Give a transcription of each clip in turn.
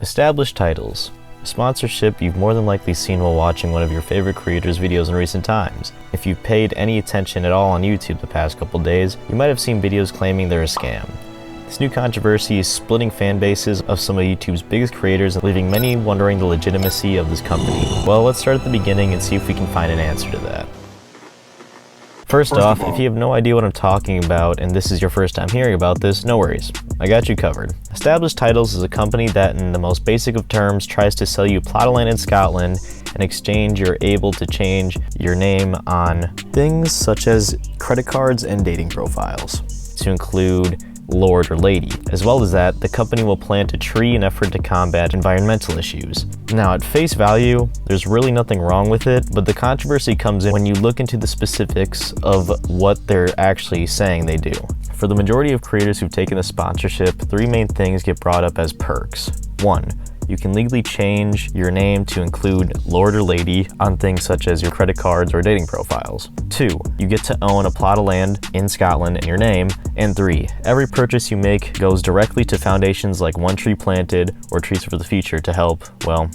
Established titles. A sponsorship you've more than likely seen while watching one of your favorite creators' videos in recent times. If you've paid any attention at all on YouTube the past couple days, you might have seen videos claiming they're a scam. This new controversy is splitting fan bases of some of YouTube's biggest creators and leaving many wondering the legitimacy of this company. Well, let's start at the beginning and see if we can find an answer to that. First off, if you have no idea what I'm talking about and this is your first time hearing about this, no worries. I got you covered. Established Titles is a company that, in the most basic of terms, tries to sell you a plot of land in Scotland. In exchange, you're able to change your name on things such as credit cards and dating profiles to include Lord or Lady. As well as that, the company will plant a tree in effort to combat environmental issues. Now, at face value, there's really nothing wrong with it, but the controversy comes in when you look into the specifics of what they're actually saying they do. For the majority of creators who've taken the sponsorship, three main things get brought up as perks. 1. You can legally change your name to include Lord or Lady on things such as your credit cards or dating profiles. 2. You get to own a plot of land in Scotland in your name. And 3. Every purchase you make goes directly to foundations like One Tree Planted or Trees for the Future to help, well,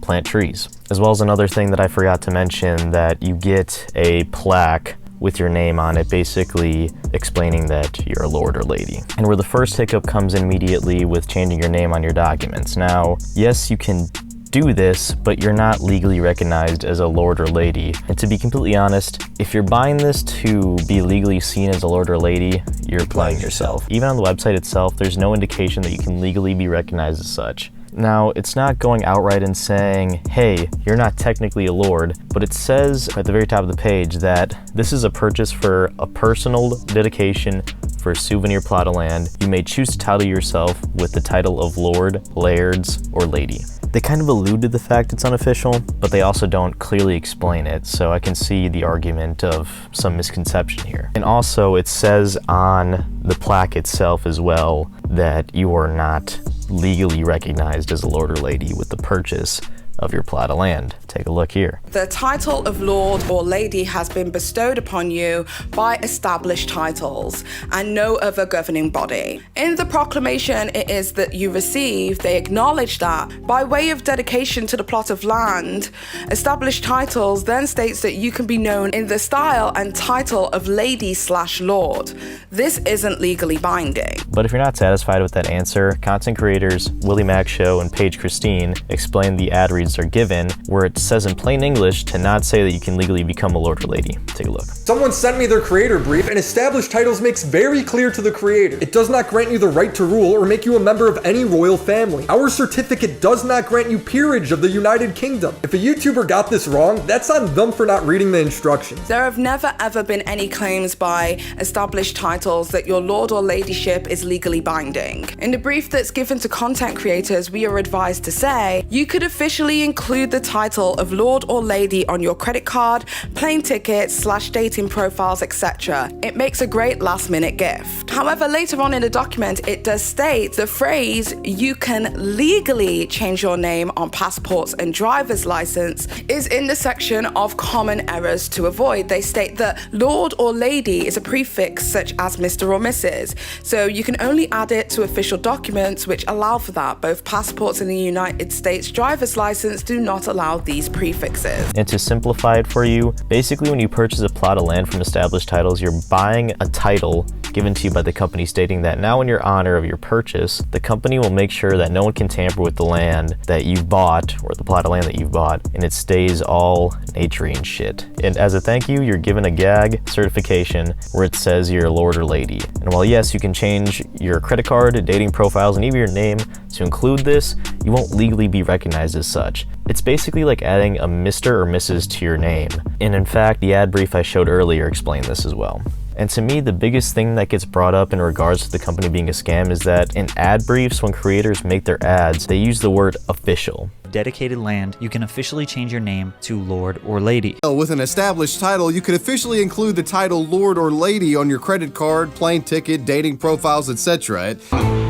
plant trees. As well as another thing that I forgot to mention, that you get a plaque with your name on it, basically explaining that you're a Lord or Lady. And where the first hiccup comes in immediately with changing your name on your documents. Now, yes, you can do this, but you're not legally recognized as a Lord or Lady. And to be completely honest, if you're buying this to be legally seen as a Lord or Lady, you're playing yourself. Even on the website itself, there's no indication that you can legally be recognized as such. Now, it's not going outright and saying, hey, you're not technically a lord, but it says at the very top of the page that this is a purchase for a personal dedication for a souvenir plot of land. You may choose to title yourself with the title of Lord, Lairds, or Lady. They kind of allude to the fact it's unofficial, but they also don't clearly explain it, so I can see the argument of some misconception here. And also, it says on the plaque itself as well that you are not legally recognized as a Lord or Lady with the purchase of your plot of land. Take a look here. The title of Lord or Lady has been bestowed upon you by established titles and no other governing body. In the proclamation it is that you receive, they acknowledge that by way of dedication to the plot of land, established titles then states that you can be known in the style and title of Lady/Lord. This isn't legally binding. But if you're not satisfied with that answer, content creators Willie Mac Show and Paige Christine explain the ad reads are given, where it says in plain English to not say that you can legally become a Lord or Lady. Take a look. Someone sent me their creator brief, and Established Titles makes very clear to the creator, it does not grant you the right to rule or make you a member of any royal family. Our certificate does not grant you peerage of the United Kingdom. If a YouTuber got this wrong, that's on them for not reading the instructions. There have never ever been any claims by established titles that your Lord or Ladyship is legally binding. In the brief that's given to content creators, we are advised to say, you could officially include the title of Lord or Lady on your credit card, plane tickets, /dating profiles, etc. It makes a great last-minute gift. However, later on in the document, it does state the phrase, you can legally change your name on passports and driver's license, is in the section of common errors to avoid. They state that Lord or Lady is a prefix such as Mr. or Mrs. So you can only add it to official documents which allow for that. Both passports in the United States driver's license do not allow these prefixes. And to simplify it for you, basically when you purchase a plot of land from established titles, you're buying a title given to you by the company stating that now in your honor of your purchase, the company will make sure that no one can tamper with the land that you've bought or the plot of land that you've bought, and it stays all naturey and shit. And as a thank you, you're given a gag certification where it says you're a Lord or Lady. And while yes, you can change your credit card, dating profiles, and even your name to include this, you won't legally be recognized as such. It's basically like adding a Mr. or Mrs. to your name. And in fact, the ad brief I showed earlier explained this as well. And to me, the biggest thing that gets brought up in regards to the company being a scam is that in ad briefs, when creators make their ads, they use the word official. dedicated land, you can officially change your name to Lord or Lady. With an established title, you could officially include the title Lord or Lady on your credit card, plane ticket, dating profiles, etc.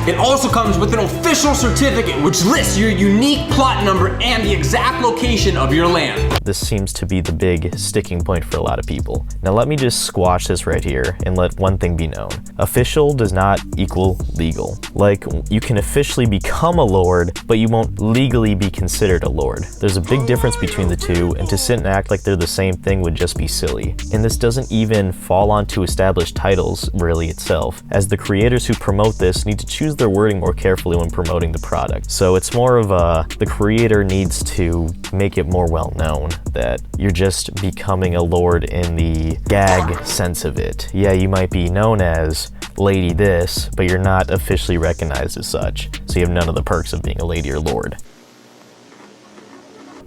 It also comes with an official certificate which lists your unique plot number and the exact location of your land. This seems to be the big sticking point for a lot of people. Now let me just squash this right here and let one thing be known. Official does not equal legal. Like, you can officially become a lord, but you won't legally be considered a lord. There's a big difference between the two, and to sit and act like they're the same thing would just be silly. And this doesn't even fall onto established titles really itself, as the creators who promote this need to choose their wording more carefully when promoting the product. So it's more of the creator needs to make it more well known that you're just becoming a lord in the gag sense of it. Yeah, you might be known as Lady this, but you're not officially recognized as such, so you have none of the perks of being a lady or lord.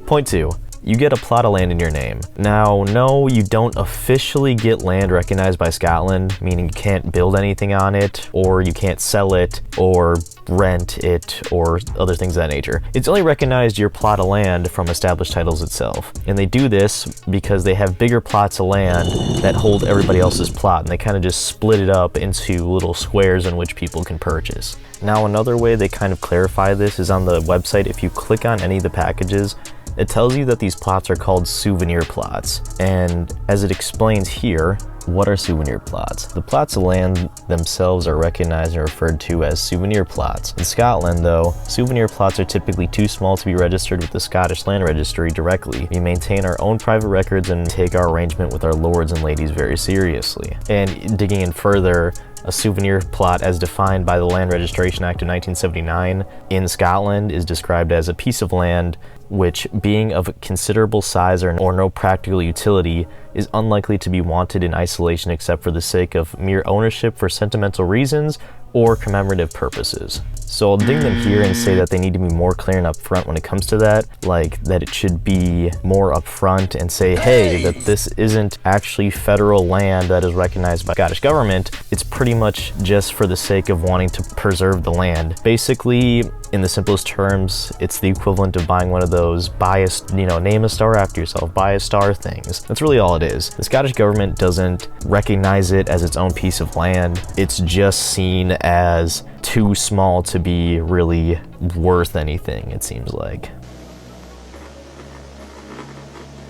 Point 2. You get a plot of land in your name. Now, no, you don't officially get land recognized by Scotland, meaning you can't build anything on it, or you can't sell it, or rent it, or other things of that nature. It's only recognized your plot of land from established titles itself. And they do this because they have bigger plots of land that hold everybody else's plot, and they kind of just split it up into little squares in which people can purchase. Now, another way they kind of clarify this is on the website. If you click on any of the packages, it tells you that these plots are called souvenir plots, and as it explains here, what are souvenir plots? The plots of land themselves are recognized and referred to as souvenir plots. In Scotland, though, souvenir plots are typically too small to be registered with the Scottish Land Registry directly. We maintain our own private records and take our arrangement with our lords and ladies very seriously. And digging in further, a souvenir plot as defined by the Land Registration Act of 1979 in Scotland is described as a piece of land which, being of considerable size or no practical utility, is unlikely to be wanted in isolation except for the sake of mere ownership for sentimental reasons or commemorative purposes. So I'll ding them here and say that they need to be more clear and upfront when it comes to that, like that it should be more upfront and say, hey, that this isn't actually federal land that is recognized by the Scottish government. It's pretty much just for the sake of wanting to preserve the land. Basically, in the simplest terms, it's the equivalent of buying one of those name a star after yourself, buy a star things. That's really all it is. The Scottish government doesn't recognize it as its own piece of land. It's just seen as too small to be really worth anything, it seems like.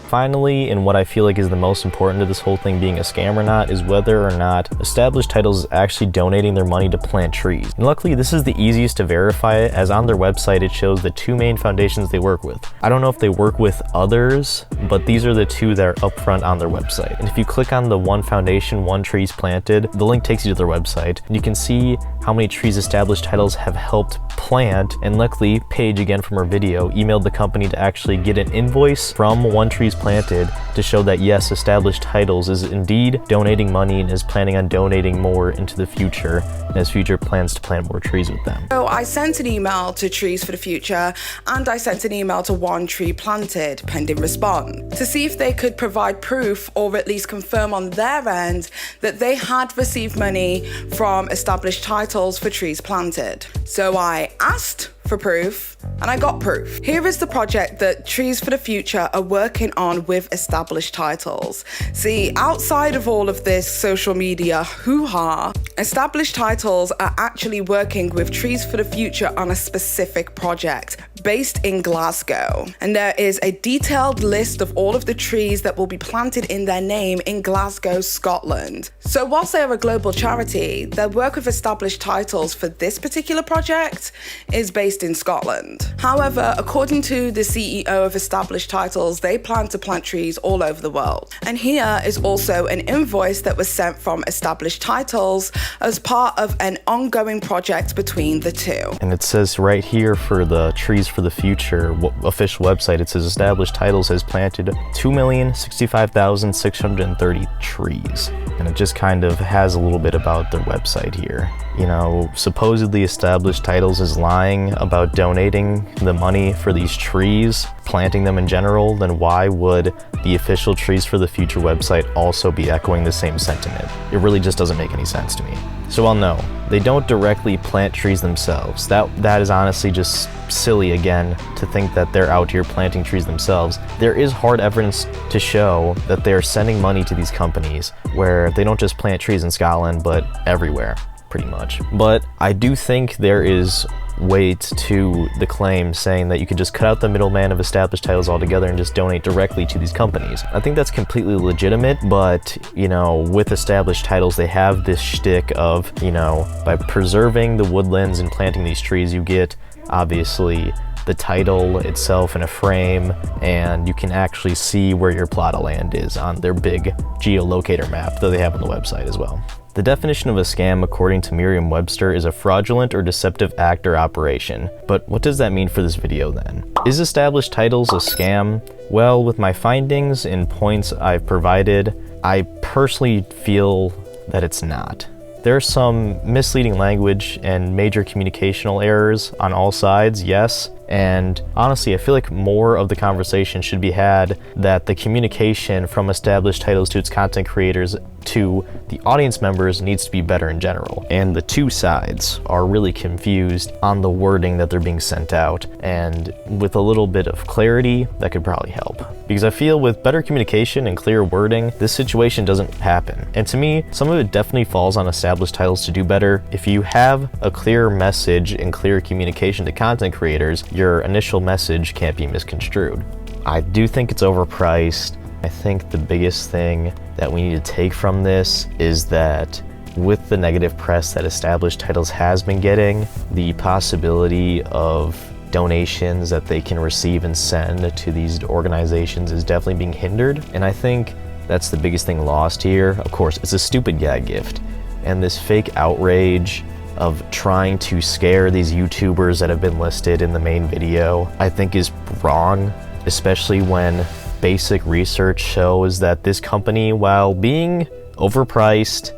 Finally, and what I feel like is the most important to this whole thing being a scam or not, is whether or not established titles is actually donating their money to plant trees. And luckily, this is the easiest to verify, as on their website it shows the two main foundations they work with. I don't know if they work with others, but these are the two that are upfront on their website. And if you click on the one foundation, one trees planted, the link takes you to their website, and you can see how many trees established titles have helped plant. And luckily, Paige, again from her video, emailed the company to actually get an invoice from One Trees Planted to show that yes, established titles is indeed donating money and is planning on donating more into the future, and has future plans to plant more trees with them. So I sent an email to Trees for the Future, and I sent an email to One Tree Planted, pending response, to see if they could provide proof or at least confirm on their end that they had received money from established titles for trees planted. So I asked for proof, and I got proof. Here is the project that Trees for the Future are working on with established titles. See, outside of all of this social media hoo-ha, established titles are actually working with Trees for the Future on a specific project based in Glasgow. And there is a detailed list of all of the trees that will be planted in their name in Glasgow, Scotland. So whilst they are a global charity, their work with established titles for this particular project is based in Scotland. However, according to the CEO of established titles, they plan to plant trees all over the world. And here is also an invoice that was sent from established titles as part of an ongoing project between the two. And it says right here for the Trees for the Future official website, it says established titles has planted 2,065,630 trees. And it just kind of has a little bit about their website here. you know, supposedly established titles is lying about donating the money for these trees, planting them in general, then why would the official Trees for the Future website also be echoing the same sentiment? It really just doesn't make any sense to me. So while no, they don't directly plant trees themselves. That is honestly just silly again to think that they're out here planting trees themselves. There is hard evidence to show that they're sending money to these companies where they don't just plant trees in Scotland, but everywhere, pretty much. But I do think there is weight to the claim saying that you could just cut out the middleman of established titles altogether and just donate directly to these companies. I think that's completely legitimate, but, you know, with established titles, they have this shtick of, you know, by preserving the woodlands and planting these trees, you get, obviously, the title itself in a frame, and you can actually see where your plot of land is on their big geolocator map that they have on the website as well. The definition of a scam, according to Merriam-Webster, is a fraudulent or deceptive act or operation. But what does that mean for this video then? Is established titles a scam? Well, with my findings and points I've provided, I personally feel that it's not. There's some misleading language and major communicational errors on all sides, yes, and honestly, I feel like more of the conversation should be had that the communication from established titles to its content creators to the audience members needs to be better in general. And the two sides are really confused on the wording that they're being sent out, and with a little bit of clarity, that could probably help. Because I feel with better communication and clear wording, this situation doesn't happen. And to me, some of it definitely falls on established titles to do better. If you have a clear message and clear communication to content creators, your initial message can't be misconstrued. I do think it's overpriced. I think the biggest thing that we need to take from this is that with the negative press that established titles has been getting, the possibility of donations that they can receive and send to these organizations is definitely being hindered. And I think that's the biggest thing lost here. Of course, it's a stupid gag gift. And this fake outrage of trying to scare these YouTubers that have been listed in the main video, I think is wrong, especially when basic research shows that this company, while being overpriced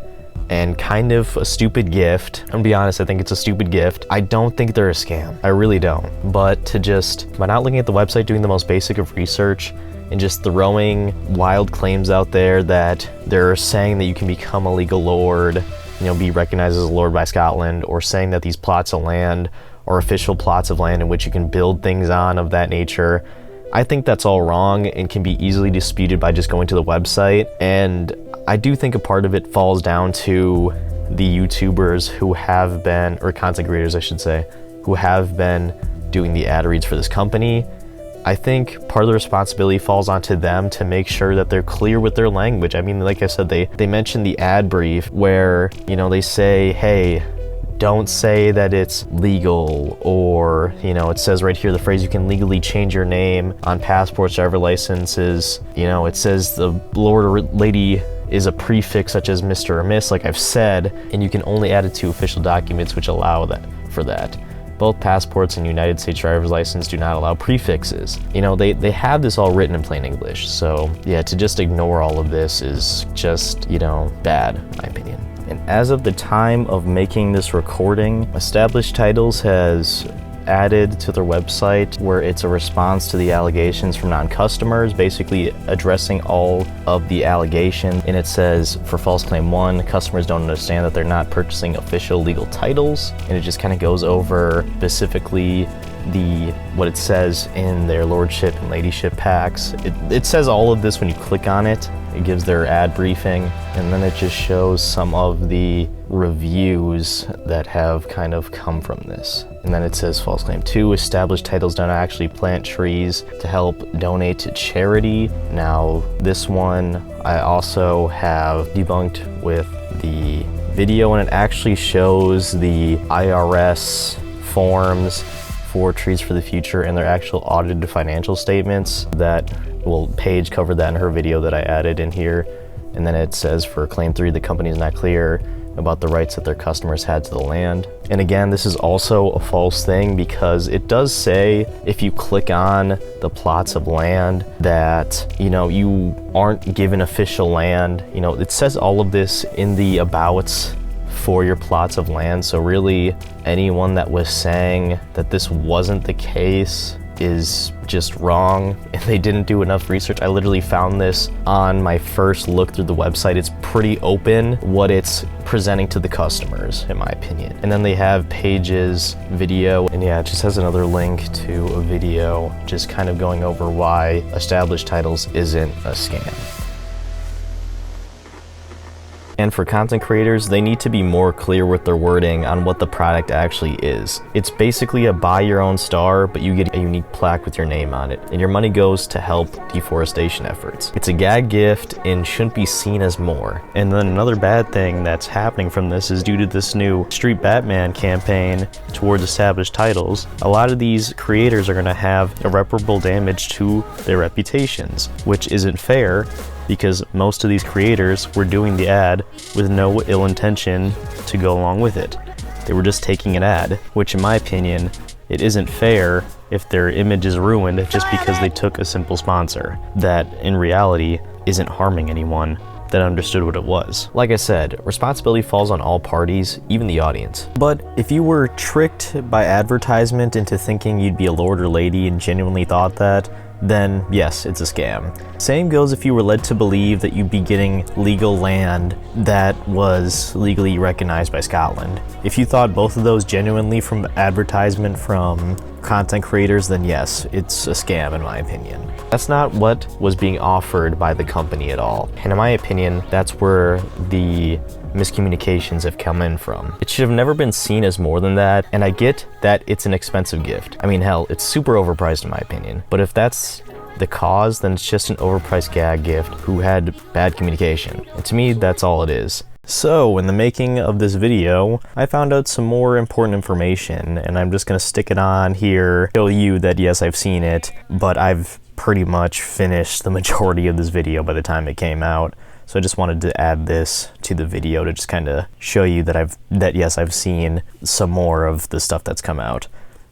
and kind of a stupid gift, I'm gonna be honest, I think it's a stupid gift. I don't think they're a scam. I really don't. But to just, by not looking at the website, doing the most basic of research, and just throwing wild claims out there that they're saying that you can become a legal lord, you know, be recognized as a lord by Scotland, or saying that these plots of land are official plots of land in which you can build things on of that nature. I think that's all wrong and can be easily disputed by just going to the website. And I do think a part of it falls down to the YouTubers who have been, or content creators I should say, who have been doing the ad reads for this company. I think part of the responsibility falls onto them to make sure that they're clear with their language. I mean, like I said, they mentioned the ad brief where, you know, they say, hey, don't say that it's legal, or, you know, it says right here the phrase you can legally change your name on passports, driver licenses. You know, it says the lord or lady is a prefix such as Mr. or Miss, like I've said, and you can only add it to official documents which allow that for that. Both passports and United States driver's license do not allow prefixes. You know, they have this all written in plain English. So yeah, to just ignore all of this is just, you know, bad, in my opinion. And as of the time of making this recording, Established Titles has added to their website where it's a response to the allegations from non-customers, basically addressing all of the allegations. And it says, for false claim 1, customers don't understand that they're not purchasing official legal titles. And it just kind of goes over specifically what it says in their lordship and ladyship packs. It says all of this when you click on it. It gives their ad briefing, and then it just shows some of the reviews that have kind of come from this. And then it says false claim 2, established titles don't actually plant trees to help donate to charity. Now this one I also have debunked with the video, and it actually shows the IRS forms for Trees for the Future and their actual audited financial statements that, well, Paige covered that in her video that I added in here. And then it says for claim 3, the company is not clear about the rights that their customers had to the land. And again, this is also a false thing because it does say if you click on the plots of land that, you know, you aren't given official land. You know, it says all of this in the abouts for your plots of land. So really, anyone that was saying that this wasn't the case is just wrong, and they didn't do enough research. I literally found this on my first look through the website. It's pretty open what it's presenting to the customers, in my opinion. And then they have pages, video, and yeah, it just has another link to a video just kind of going over why established titles isn't a scam. And for content creators, they need to be more clear with their wording on what the product actually is. It's basically a buy your own star, but you get a unique plaque with your name on it, and your money goes to help deforestation efforts. It's a gag gift and shouldn't be seen as more. And then another bad thing that's happening from this is due to this new Street Batman campaign towards established titles, a lot of these creators are going to have irreparable damage to their reputations, which isn't fair, because most of these creators were doing the ad with no ill intention to go along with it. They were just taking an ad, which in my opinion, it isn't fair if their image is ruined just because they took a simple sponsor that in reality isn't harming anyone that understood what it was. Like I said, responsibility falls on all parties, even the audience. But if you were tricked by advertisement into thinking you'd be a lord or lady and genuinely thought that, then yes, it's a scam. Same goes if you were led to believe that you'd be getting legal land that was legally recognized by Scotland. If you thought both of those genuinely from advertisement from content creators, then yes, it's a scam in my opinion. That's not what was being offered by the company at all. And in my opinion, that's where the miscommunications have come in from. It should have never been seen as more than that, and I get that it's an expensive gift. I mean, hell, it's super overpriced in my opinion. But if that's the cause, then it's just an overpriced gag gift who had bad communication. And to me, that's all it is. So, in the making of this video, I found out some more important information, and I'm just gonna stick it on here, show you that yes, I've seen it, but I've pretty much finished the majority of this video by the time it came out. So I just wanted to add this to the video to just kind of show you that yes, I've seen some more of the stuff that's come out.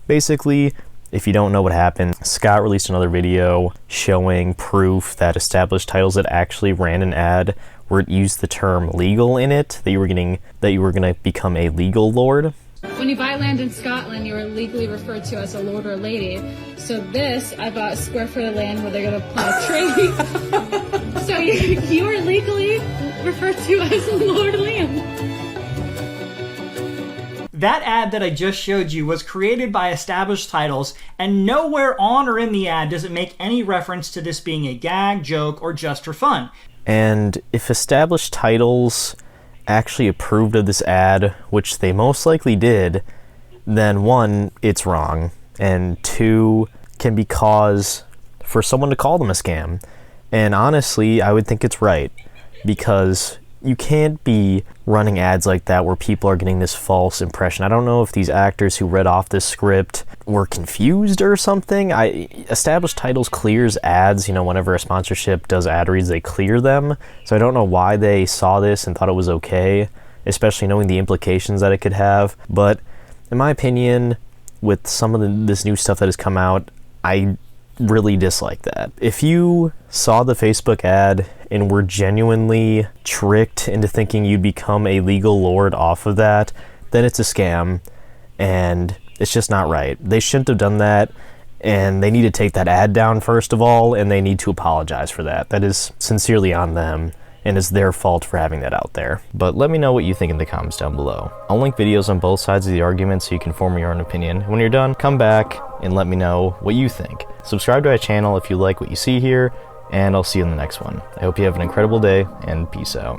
Basically, if you don't know what happened, Scott released another video showing proof that established titles that actually ran an ad where it used the term legal in it, that you were gonna become a legal lord. When you buy land in Scotland, you are legally referred to as a lord or lady. So this, I bought a square foot of land where they're gonna plant a tree. So you are legally referred to as a lord of land. That ad that I just showed you was created by established titles, and nowhere on or in the ad does it make any reference to this being a gag, joke, or just for fun. And if established titles actually approved of this ad, which they most likely did, then one, it's wrong, and two, can be cause for someone to call them a scam. And honestly, I would think it's right, because you can't be running ads like that where people are getting this false impression. I don't know if these actors who read off this script were confused or something. Established titles clears ads, you know, whenever a sponsorship does ad reads, they clear them. So I don't know why they saw this and thought it was okay, especially knowing the implications that it could have. But in my opinion, with some of this new stuff that has come out, I really dislike that. If you saw the Facebook ad and were genuinely tricked into thinking you'd become a legal lord off of that, then it's a scam, and it's just not right. They shouldn't have done that, and they need to take that ad down first of all, and they need to apologize for that. That is sincerely on them, and it's their fault for having that out there. But let me know what you think in the comments down below. I'll link videos on both sides of the argument so you can form your own opinion. When you're done, come back and let me know what you think. Subscribe to our channel if you like what you see here, and I'll see you in the next one. I hope you have an incredible day, and peace out.